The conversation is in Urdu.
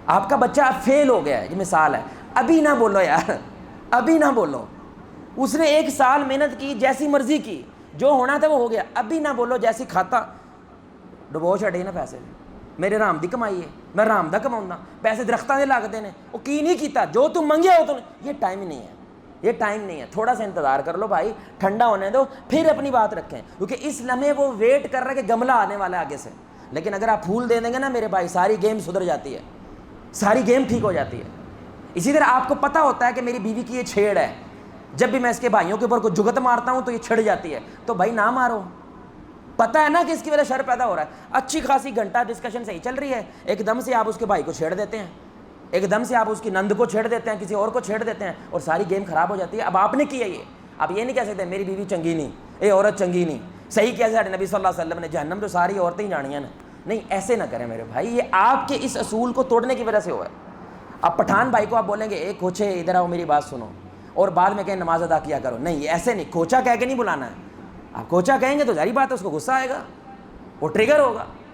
آپ کا بچہ فیل ہو گیا ہے، یہ مثال ہے، ابھی نہ بولو یار، ابھی نہ بولو، اس نے 1 سال محنت کی، جیسی مرضی کی، جو ہونا تھا وہ ہو گیا، ابھی نہ بولو جیسی کھاتا ڈبو چھڑے نا پیسے میرے رام دی کمائی ہے، میں رام دا کماؤں، پیسے درختوں دے لگتے ہیں، وہ کی نہیں کیتا جو تم منگیا ہو، یہ ٹائم ہی نہیں ہے، یہ ٹائم نہیں ہے، تھوڑا سا انتظار کر لو بھائی، ٹھنڈا ہونے دو، پھر اپنی بات رکھیں، کیونکہ اس لمحے وہ ویٹ کر رہا ہے کہ گملہ آنے والا ہے آگے سے، لیکن اگر آپ پھول دے دیں گے نا میرے بھائی، ساری گیم سدھر جاتی ہے، ساری گیم ٹھیک ہو جاتی ہے۔ اسی طرح آپ کو پتہ ہوتا ہے کہ میری بیوی کی یہ چھیڑ ہے، جب بھی میں اس کے بھائیوں کے اوپر کوئی جگت مارتا ہوں تو یہ چھڑ جاتی ہے، تو بھائی نہ مارو، پتہ ہے نا کہ اس کی وجہ شر پیدا ہو رہا ہے، اچھی خاصی گھنٹہ ڈسکشن صحیح چل رہی ہے، ایک دم سے آپ اس کے بھائی کو چھیڑ دیتے ہیں، ایک دم سے آپ اس کی نند کو چھیڑ دیتے ہیں، کسی اور کو چھیڑ دیتے ہیں، اور ساری گیم خراب ہو جاتی ہے۔ اب آپ نے کیا یہ، آپ یہ نہیں کہہ سکتے میری بیوی چنگی نہیں، اے عورت چنگی نہیں، صحیح کیا ساڈے نبی صلی اللہ علیہ وسلم نے جہنم تو ساری عورتیں ہی جانیاں نا، نہیں ایسے نہ کریں میرے بھائی، یہ آپ کے اس اصول کو توڑنے کی وجہ سے ہوا ہے۔ اب پٹھان بھائی کو آپ بولیں گے اے کوچے ادھر آؤ میری بات سنو، اور بعد میں کہیں نماز ادا کیا کرو، نہیں ایسے نہیں، کوچا کہہ کے نہیں بلانا ہے، آپ کوچا کہیں گے تو ظاہری بات ہے اس کو غصہ آئے گا، وہ ٹریگر ہوگا۔